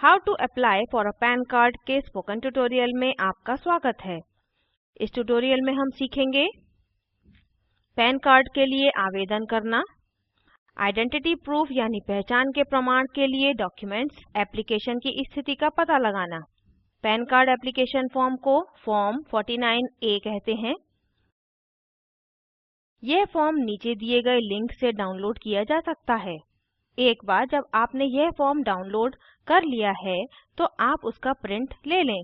How to apply for a PAN card के spoken tutorial में आपका स्वागत है। इस ट्यूटोरियल में हम सीखेंगे पैन कार्ड के लिए आवेदन करना, आइडेंटिटी प्रूफ यानी पहचान के प्रमाण के लिए डॉक्यूमेंट्स, एप्लीकेशन की स्थिति का पता लगाना। पैन कार्ड एप्लीकेशन फॉर्म को फॉर्म 49A कहते हैं। यह फॉर्म नीचे दिए गए लिंक से डाउनलोड किया जा सकता है। एक बार जब आपने यह फॉर्म डाउनलोड कर लिया है तो आप उसका प्रिंट ले लें।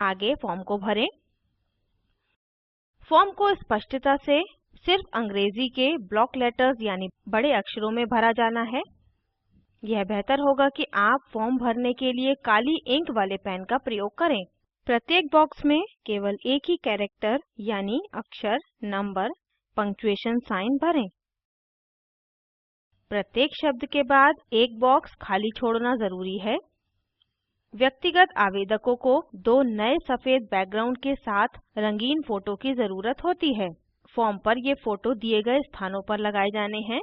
आगे फॉर्म को भरें। फॉर्म को स्पष्टता से सिर्फ अंग्रेजी के ब्लॉक लेटर्स यानी बड़े अक्षरों में भरा जाना है। यह बेहतर होगा कि आप फॉर्म भरने के लिए काली इंक वाले पेन का प्रयोग करें। प्रत्येक बॉक्स में केवल एक ही कैरेक्टर यानी अक्षर, नंबर, पंक्चुएशन साइन भरें। प्रत्येक शब्द के बाद एक बॉक्स खाली छोड़ना जरूरी है। व्यक्तिगत आवेदकों को दो नए सफेद बैकग्राउंड के साथ रंगीन फोटो की जरूरत होती है। फॉर्म पर ये फोटो दिए गए स्थानों पर लगाए जाने हैं।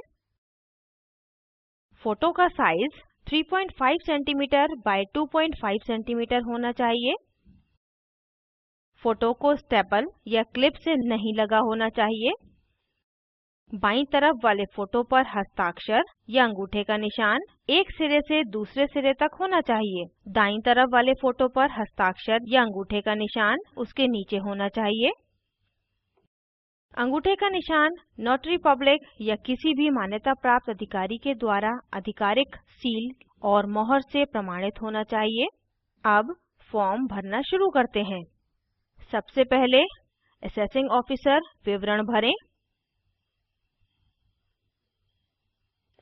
फोटो का साइज 3.5 सेंटीमीटर बाय 2.5 सेंटीमीटर होना चाहिए। फोटो को स्टेपल या क्लिप से नहीं लगा होना चाहिए। बाईं तरफ वाले फोटो पर हस्ताक्षर या अंगूठे का निशान एक सिरे से दूसरे सिरे तक होना चाहिए। दाईं तरफ वाले फोटो पर हस्ताक्षर या अंगूठे का निशान उसके नीचे होना चाहिए। अंगूठे का निशान नोटरी पब्लिक या किसी भी मान्यता प्राप्त अधिकारी के द्वारा आधिकारिक सील और मोहर से प्रमाणित होना चाहिए। अब फॉर्म भरना शुरू करते हैं। सबसे पहले असेसिंग ऑफिसर विवरण भरें।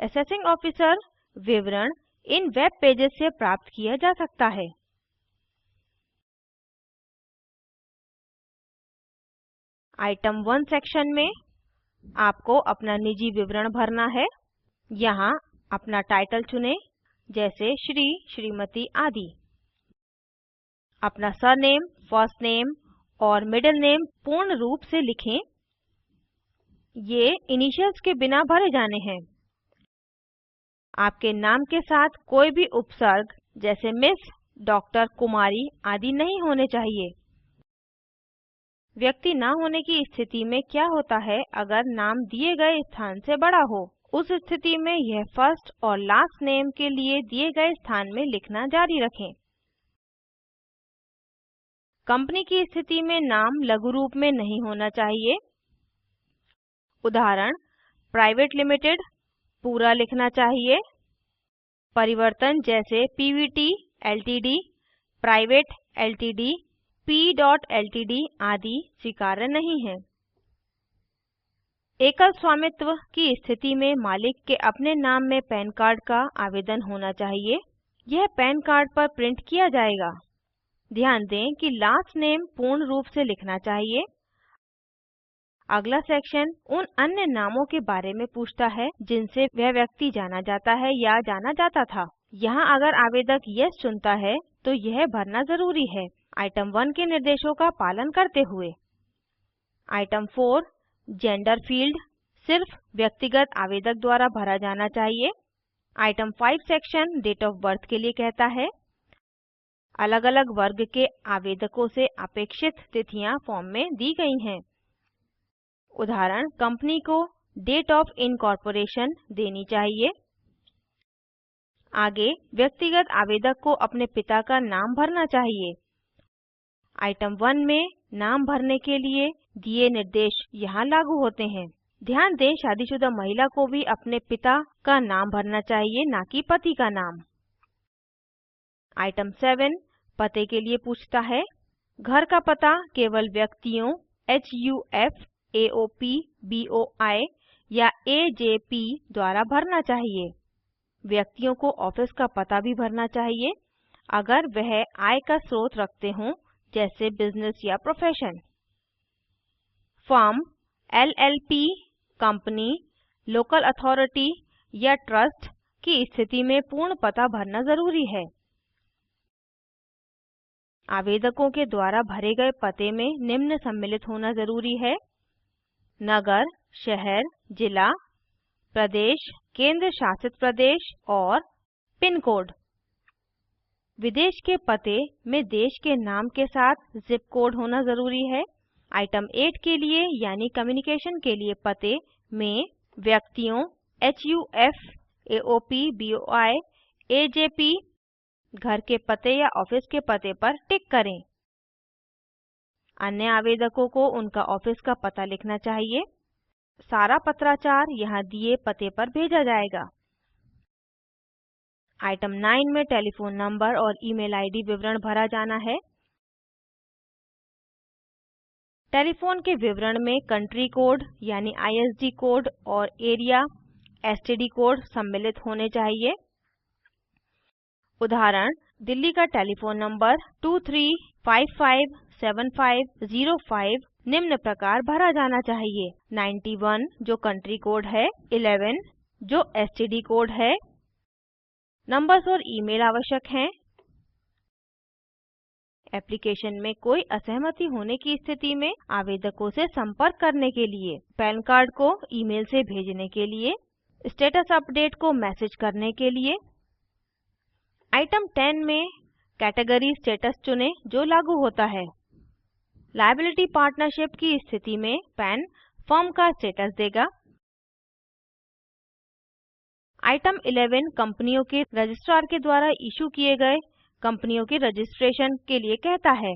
असेसिंग ऑफिसर विवरण इन वेब पेजेस से प्राप्त किया जा सकता है। आइटम 1 सेक्शन में आपको अपना निजी विवरण भरना है। यहाँ अपना टाइटल चुनें, जैसे श्री, श्रीमती आदि। अपना सरनेम, फर्स्ट नेम और मिडिल नेम पूर्ण रूप से लिखें। ये इनिशियल्स के बिना भरे जाने हैं। आपके नाम के साथ कोई भी उपसर्ग जैसे मिस, डॉक्टर, कुमारी आदि नहीं होने चाहिए। व्यक्ति ना होने की स्थिति में क्या होता है अगर नाम दिए गए स्थान से बड़ा हो? उस स्थिति में यह फर्स्ट और लास्ट नेम के लिए दिए गए स्थान में लिखना जारी रखें। कंपनी की स्थिति में नाम लघु रूप में नहीं होना चाहिए। उदाहरण प्राइवेट लिमिटेड पूरा लिखना चाहिए। परिवर्तन जैसे Pvt LTD, private LTD, p.ltd आदि स्वीकार्य नहीं है। एकल स्वामित्व की स्थिति में मालिक के अपने नाम में पैन कार्ड का आवेदन होना चाहिए। यह पैन कार्ड पर प्रिंट किया जाएगा। ध्यान दें कि लास्ट नेम पूर्ण रूप से लिखना चाहिए। अगला सेक्शन उन अन्य नामों के बारे में पूछता है जिनसे वह व्यक्ति जाना जाता है या जाना जाता था। यहाँ अगर आवेदक यस चुनता है तो यह भरना जरूरी है, आइटम 1 के निर्देशों का पालन करते हुए। आइटम 4 जेंडर फील्ड सिर्फ व्यक्तिगत आवेदक द्वारा भरा जाना चाहिए। Item 5 section date of birth के लिए कहता है। अलग-अलग वर्ग के आवेदकों से अपेक्षित तिथियां फॉर्म में दी गई हैं। उदाहरण कंपनी को डेट ऑफ इनकॉर्पोरेशन देनी चाहिए। आगे व्यक्तिगत आवेदक को अपने पिता का नाम भरना चाहिए। आइटम 1 में नाम भरने के लिए दिए निर्देश यहाँ लागू होते हैं। ध्यान दें शादीशुदा महिला को भी अपने पिता का नाम भरना चाहिए, ना कि पति का नाम। आइटम 7 पते के लिए पूछता है। घर का पता केवल व्यक्तियों HUF, AOP, BOI या AJP द्वारा भरना चाहिए। व्यक्तियों को ऑफिस का पता भी भरना चाहिए अगर वह आय का स्रोत रखते हों, जैसे बिजनेस या profession. Firm, LLP, company, local authority या ट्रस्ट की स्थिति में पूर्ण पता भरना जरूरी है। आवेदकों के द्वारा भरे गए पते में निम्न सम्मिलित होना जरूरी है: नगर, शहर, जिला, प्रदेश, केंद्र शासित प्रदेश और पिन कोड। विदेश के पते में देश के नाम के साथ जिप कोड होना ज़रूरी है। आइटम 8 के लिए यानी कम्युनिकेशन के लिए पते में व्यक्तियों HUF, AOP, BOI, AJP घर के पते या ऑफिस के पते पर टिक करें। अन्य आवेदकों को उनका ऑफिस का पता लिखना चाहिए। सारा पत्राचार यहाँ दिए पते पर भेजा जाएगा। आइटम 9 में टेलीफोन नंबर और ईमेल आईडी विवरण भरा जाना है। टेलीफोन के विवरण में कंट्री कोड यानी ISD कोड और एरिया STD कोड सम्मिलित होने चाहिए। उदाहरण, दिल्ली का टेलीफोन नंबर 23557505 निम्न प्रकार भरा जाना चाहिए। 91 जो कंट्री कोड है, 11 जो STD कोड है। नंबर्स और ईमेल आवश्यक हैं। एप्लीकेशन में कोई असहमति होने की स्थिति में आवेदकों से संपर्क करने के लिए, पैन कार्ड को ईमेल से भेजने के लिए, स्टेटस अपडेट को मैसेज करने के लिए। आइटम 10 में कैटेगरी स्टेटस चुनें जो लागू होता है। लायबिलिटी पार्टनरशिप की स्थिति में पैन फर्म का स्टेटस देगा। आइटम 11 कंपनियों के रजिस्ट्रार के द्वारा इशू किए गए कंपनियों के रजिस्ट्रेशन के लिए कहता है।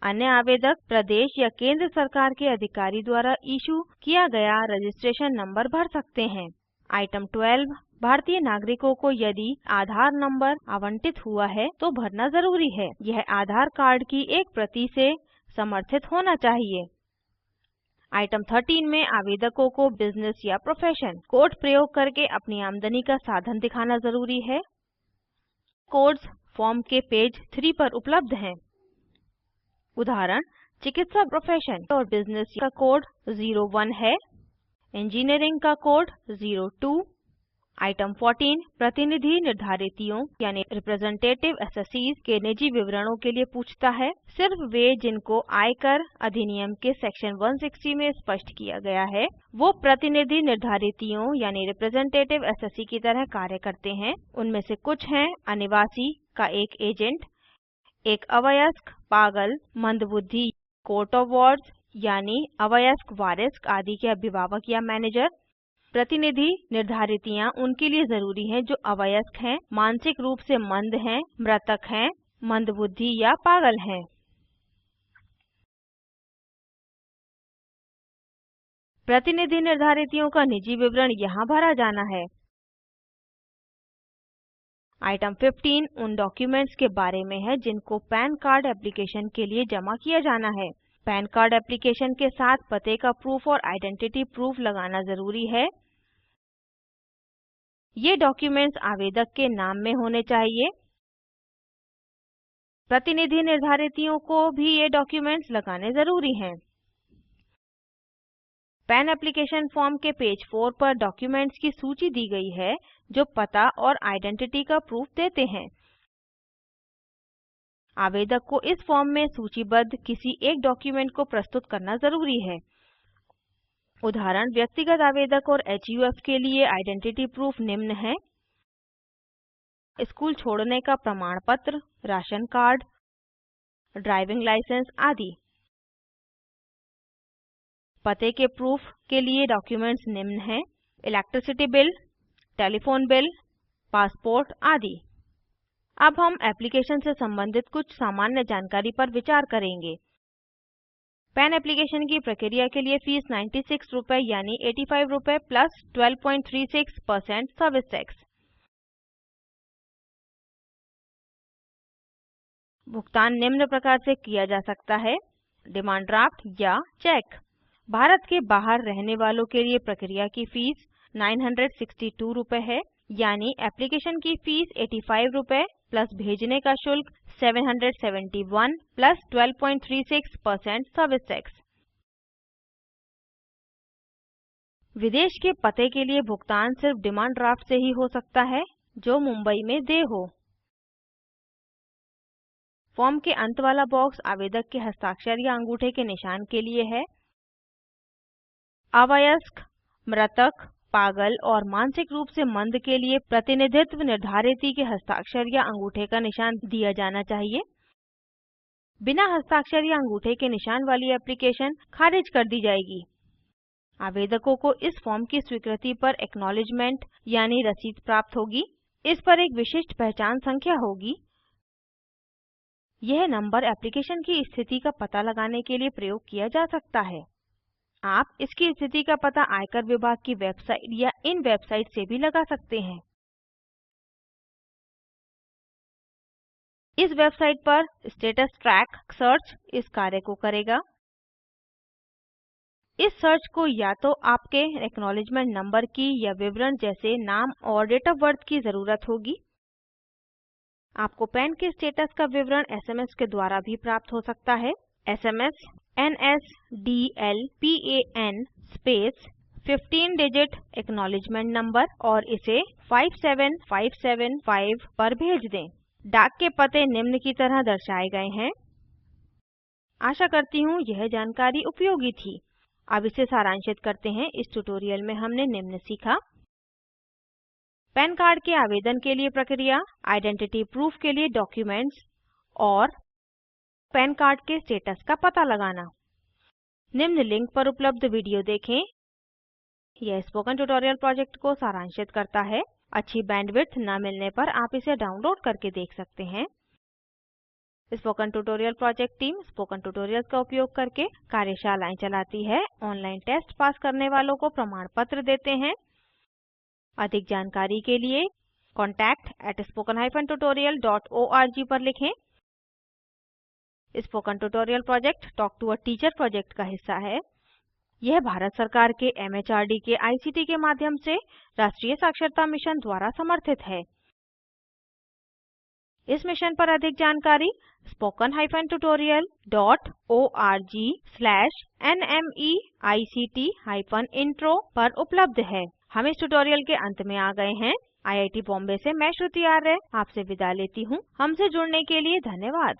अन्य आवेदक प्रदेश या केंद्र सरकार के अधिकारी द्वारा इशू किया गया रजिस्ट्रेशन नंबर भर सकते हैं। आइटम 12 भारतीय नागरिकों को यदि आधार नंबर आवंटित हुआ है तो भरना जरूरी है। यह आधार कार्ड की एक प्रति से समर्थित होना चाहिए। आइटम 13 में आवेदकों को बिजनेस या प्रोफेशन कोड प्रयोग करके अपनी आमदनी का साधन दिखाना जरूरी है। कोड्स फॉर्म के पेज 3 पर उपलब्ध हैं। उदाहरण, चिकित्सा प्रोफेशन और बिजनेस का कोड 01 है, इंजीनियरिंग का कोड 02। आइटम 14 प्रतिनिधि निर्धारितियों यानी रिप्रेजेंटेटिव असेसीज के निजी विवरणों के लिए पूछता है। सिर्फ वे जिनको आयकर अधिनियम के सेक्शन 160 में स्पष्ट किया गया है वो प्रतिनिधि निर्धारितियों यानी रिप्रेजेंटेटिव असेसी की तरह कार्य करते हैं। उनमें से कुछ हैं अनिवासी का एक एजेंट, एक अवयस्क, पागल, मंदबुद्धि, कोर्ट ऑफ वार्ड्स यानी अवयस्क वारिस आदि के अभिभावक या मैनेजर। प्रतिनिधि निर्धारितियां उनके लिए जरूरी हैं जो अवयस्क हैं, मानसिक रूप से मंद हैं, मृतक हैं, मंदबुद्धि या पागल हैं। प्रतिनिधि निर्धारितियों का निजी विवरण यहाँ भरा जाना है। आइटम 15 उन डॉक्यूमेंट्स के बारे में है जिनको पैन कार्ड एप्लीकेशन के लिए जमा किया जाना है। पैन कार्ड एप्लीकेशन के साथ पते का प्रूफ और आइडेंटिटी प्रूफ लगाना जरूरी है। ये डॉक्यूमेंट्स आवेदक के नाम में होने चाहिए। प्रतिनिधि निर्धारितियों को भी ये डॉक्यूमेंट्स लगाने जरूरी हैं। पैन एप्लीकेशन फॉर्म के पेज 4 पर डॉक्यूमेंट्स की सूची दी गई है जो पता और आइडेंटिटी का प्रूफ देते हैं। आवेदक को इस फॉर्म में सूचीबद्ध किसी एक डॉक्यूमेंट को प्रस्तुत करना जरूरी है। उदाहरण, व्यक्तिगत आवेदक और HUF के लिए आइडेंटिटी प्रूफ निम्न है: स्कूल छोड़ने का प्रमाण पत्र, राशन कार्ड, ड्राइविंग लाइसेंस आदि। पते के प्रूफ के लिए डॉक्यूमेंट्स निम्न हैं: electricity bill, telephone bill, passport आदि। अब हम एप्लीकेशन से संबंधित कुछ सामान्य जानकारी पर विचार करेंगे। पैन एप्लीकेशन की प्रक्रिया के लिए फीस 96 रुपये यानी 85 रुपये प्लस 12.36% सर्विस टैक्स। भुगतान निम्न प्रकार से किया जा सकता है: डिमांड ड्राफ्ट या चेक। भारत के बाहर रहने वालों के लिए प्रक्रिया की फीस 962 रुपये है यानी एप्लीकेशन की फीस 85 रुपये प्लस भेजने का शुल्क 771 प्लस 12.36% सर्विस टैक्स। विदेश के पते के लिए भुगतान सिर्फ डिमांड ड्राफ्ट से ही हो सकता है जो मुंबई में देय हो। फॉर्म के अंत वाला बॉक्स आवेदक के हस्ताक्षर या अंगूठे के निशान के लिए है। अवयस्क, मृतक पागल और मानसिक रूप से मंद के लिए प्रतिनिधित्व निर्धारिती के हस्ताक्षर या अंगूठे का निशान दिया जाना चाहिए। बिना हस्ताक्षर या अंगूठे के निशान वाली एप्लीकेशन खारिज कर दी जाएगी। आवेदकों को इस फॉर्म की स्वीकृति पर एक्नॉलेजमेंट यानी रसीद प्राप्त होगी। इस पर एक विशिष्ट पहचान संख्या होगी। यह नंबर एप्लीकेशन की स्थिति का पता लगाने के लिए प्रयोग किया जा सकता है। आप इसकी स्थिति का पता आयकर विभाग की वेबसाइट या इन वेबसाइट से भी लगा सकते हैं। इस वेबसाइट पर स्टेटस ट्रैक सर्च इस कार्य को करेगा। इस सर्च को या तो आपके एक्नॉलेजमेंट नंबर की या विवरण जैसे नाम और डेट ऑफ बर्थ की ज़रूरत होगी। आपको पैन के स्टेटस का विवरण एसएमएस के द्वारा भी प्राप्त हो सकता है। SMS NSDLPAN space 15 digit acknowledgement number और इसे 57575 पर भेज दें। डाक के पते निम्न की तरह दर्शाए गए हैं। आशा करती हूँ यह जानकारी उपयोगी थी। अब इसे सारांशित करते हैं। इस ट्यूटोरियल में हमने निम्न सीखा। पैन कार्ड के आवेदन के लिए प्रक्रिया, आइडेंटिटी प्रूफ के लिए डॉक्यूमेंट्स और पैन कार्ड के स्टेटस का पता लगाना। निम्न लिंक पर उपलब्ध वीडियो देखें। यह स्पोकन ट्यूटोरियल प्रोजेक्ट को सारांशित करता है। अच्छी बैंडविड्थ न मिलने पर आप इसे डाउनलोड करके देख सकते हैं। Spoken tutorial project team spoken tutorials का उपयोग करके कार्यशालाएं चलाती है। ऑनलाइन टेस्ट पास करने वालों को प्रमाण पत्र देते हैं। अधिक जानकारी के लिए contact@spoken-tutorial.org पर लिखें। Spoken tutorial project talk to a teacher project का हिस्सा है। यह भारत सरकार के MHRD के ICT के माध्यम से राष्ट्रीय साक्षरता मिशन द्वारा समर्थित है। इस मिशन पर अधिक जानकारी spoken-tutorial.org/nmeict-intro पर उपलब्ध है। हम इस ट्यूटोरियल के अंत में आ गए हैं। IIT बॉम्बे से मैं श्रुति आर्य आपसे विदा लेती हूँ। हमसे जुड़ने के लिए धन्यवाद।